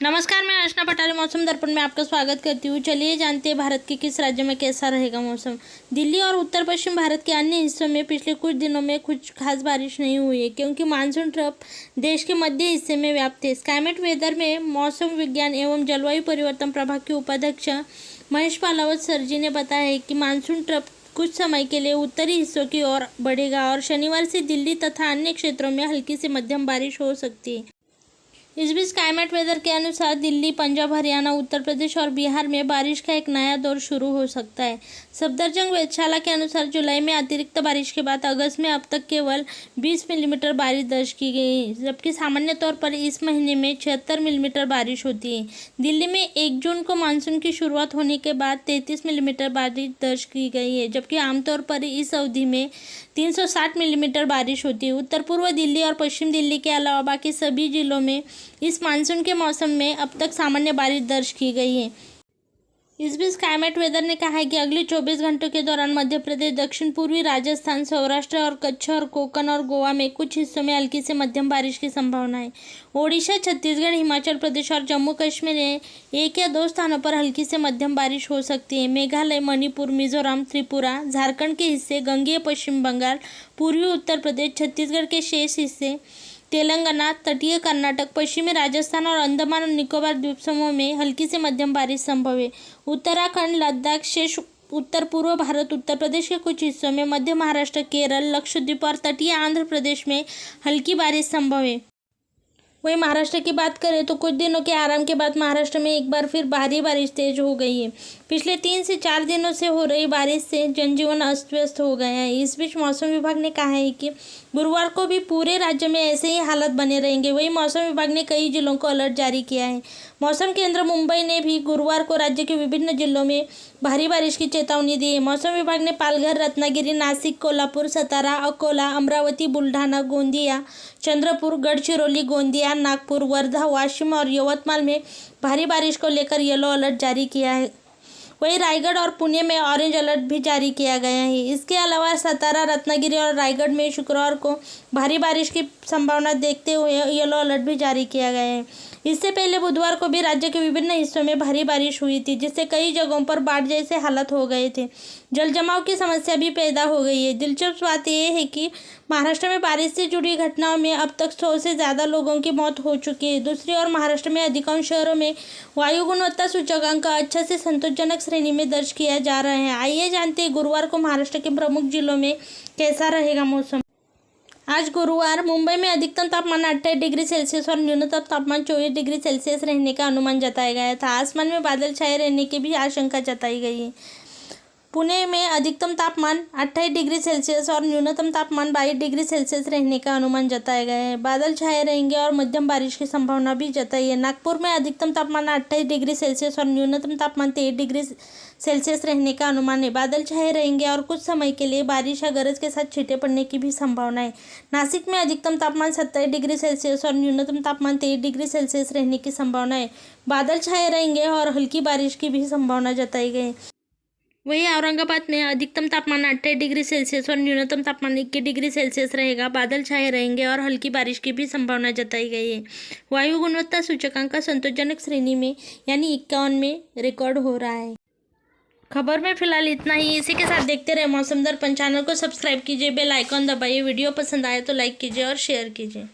नमस्कार, मैं अर्चना पटारे मौसम दर्पण में आपका स्वागत करती हूँ। चलिए जानते हैं भारत के किस राज्य में कैसा रहेगा मौसम। दिल्ली और उत्तर पश्चिम भारत के अन्य हिस्सों में पिछले कुछ दिनों में कुछ खास बारिश नहीं हुई है, क्योंकि मानसून ट्रफ देश के मध्य हिस्से में व्याप्त है। स्काईमेट वेदर में मौसम विज्ञान एवं जलवायु परिवर्तन प्रभाग के उपाध्यक्ष महेश पालावत सर जी ने बताया है कि मानसून ट्रफ कुछ समय के लिए उत्तरी हिस्सों की ओर बढ़ेगा और शनिवार से दिल्ली तथा अन्य क्षेत्रों में हल्की से मध्यम बारिश हो सकती है। इस बीच स्काईमेट वेदर के अनुसार दिल्ली, पंजाब, हरियाणा, उत्तर प्रदेश और बिहार में बारिश का एक नया दौर शुरू हो सकता है। सफदरजंग वेधशाला के अनुसार जुलाई में अतिरिक्त बारिश के बाद अगस्त में अब तक केवल 20 मिलीमीटर बारिश दर्ज की गई है, जबकि सामान्य तौर पर इस महीने में 76 मिलीमीटर बारिश होती है। दिल्ली में 1 जून को मानसून की शुरुआत होने के बाद 33 मिलीमीटर बारिश दर्ज की गई है, जबकि आमतौर पर इस अवधि में 360 मिलीमीटर बारिश होती है। उत्तर पूर्व दिल्ली और पश्चिम दिल्ली के अलावा बाकी सभी जिलों में इस मानसून के मौसम में अब तक सामान्य बारिश दर्ज की गई है। इस बीच स्काईमेट वेदर ने कहा है कि अगले 24 घंटों के दौरान मध्य प्रदेश, दक्षिण पूर्वी राजस्थान, सौराष्ट्र और कच्छ और कोंकण और गोवा में कुछ हिस्सों में हल्की से मध्यम बारिश की संभावना है। ओडिशा, छत्तीसगढ़, हिमाचल प्रदेश और जम्मू कश्मीर में 1 या 2 स्थानों पर हल्की से मध्यम बारिश हो सकती है। मेघालय, मणिपुर, मिजोरम, त्रिपुरा, झारखंड के हिस्से, गंगेय पश्चिम बंगाल, पूर्वी उत्तर प्रदेश, छत्तीसगढ़ के शेष हिस्से, तेलंगाना, तटीय कर्नाटक, पश्चिमी राजस्थान और अंडमान और निकोबार द्वीप समूह में हल्की से मध्यम बारिश संभव है। उत्तराखंड, लद्दाख, शेष उत्तर पूर्व भारत, उत्तर प्रदेश के कुछ हिस्सों में, मध्य महाराष्ट्र, केरल, लक्षद्वीप और तटीय आंध्र प्रदेश में हल्की बारिश संभव है। वहीं महाराष्ट्र की बात करें तो कुछ दिनों के आराम के बाद महाराष्ट्र में एक बार फिर भारी बारिश तेज हो गई है। पिछले 3 से 4 दिनों से हो रही बारिश से जनजीवन अस्त व्यस्त हो गया है। इस बीच मौसम विभाग ने कहा है कि गुरुवार को भी पूरे राज्य में ऐसे ही हालात बने रहेंगे। वहीं मौसम विभाग ने कई जिलों को अलर्ट जारी किया है। मौसम केंद्र मुंबई ने भी गुरुवार को राज्य के विभिन्न जिलों में भारी बारिश की चेतावनी दी है। मौसम विभाग ने पालघर, रत्नागिरी, नासिक, कोल्हापुर, सातारा, अकोला, अमरावती, बुल्ढाना, गोंदिया, चंद्रपुर, गढ़चिरौली, गोंदिया, नागपुर, वर्धा, वाशिम और यवतमाल में भारी बारिश को लेकर येलो अलर्ट जारी किया है। वहीं रायगढ़ और पुणे में ऑरेंज अलर्ट भी जारी किया गया है। इसके अलावा सातारा, रत्नागिरी और रायगढ़ में शुक्रवार को भारी बारिश की संभावना देखते हुए येलो अलर्ट भी जारी किया गया है। इससे पहले बुधवार को भी राज्य के विभिन्न हिस्सों में भारी बारिश हुई थी, जिससे कई जगहों पर बाढ़ जैसे हालात हो गए थे। जल जमाव की समस्या भी पैदा हो गई है। दिलचस्प बात यह है कि महाराष्ट्र में बारिश से जुड़ी घटनाओं में अब तक 100 से ज़्यादा लोगों की मौत हो चुकी है। दूसरी ओर महाराष्ट्र में अधिकांश शहरों में वायु गुणवत्ता सूचकांक अच्छा से संतोषजनक श्रेणी में दर्ज किया जा रहा है। आइए जानते हैं गुरुवार को महाराष्ट्र के प्रमुख जिलों में कैसा रहेगा मौसम। आज गुरुवार मुंबई में अधिकतम तापमान 28 डिग्री सेल्सियस और न्यूनतम तापमान 24 डिग्री सेल्सियस रहने का अनुमान जताया गया था। आसमान में बादल छाए रहने की भी आशंका जताई गई है। पुणे में अधिकतम तापमान 28 डिग्री सेल्सियस और न्यूनतम तापमान 22 डिग्री सेल्सियस रहने का अनुमान जताया गया है। बादल छाए रहेंगे और मध्यम बारिश की संभावना भी जताई है। नागपुर में अधिकतम तापमान 28 डिग्री सेल्सियस और न्यूनतम तापमान 23 डिग्री सेल्सियस रहने का अनुमान है। बादल छाए रहेंगे और कुछ समय के लिए बारिश या गरज के साथ छींटे पड़ने की भी संभावना है। नासिक में अधिकतम तापमान 27 डिग्री सेल्सियस और न्यूनतम तापमान 23 डिग्री सेल्सियस रहने की संभावना है। बादल छाए रहेंगे और हल्की बारिश की भी संभावना जताई गई है। वहीं औरंगाबाद में अधिकतम तापमान 28 डिग्री सेल्सियस और न्यूनतम तापमान 21 डिग्री सेल्सियस रहेगा। बादल छाए रहेंगे और हल्की बारिश की भी संभावना जताई गई है। वायु गुणवत्ता सूचकांक संतोषजनक श्रेणी में यानी 51 में रिकॉर्ड हो रहा है। खबर में फिलहाल इतना ही। इसी के साथ देखते रहे मौसम दर्पण। चैनल को सब्सक्राइब कीजिए, बेल आइकॉन दबाइए। वीडियो पसंद आए तो लाइक कीजिए और शेयर कीजिए।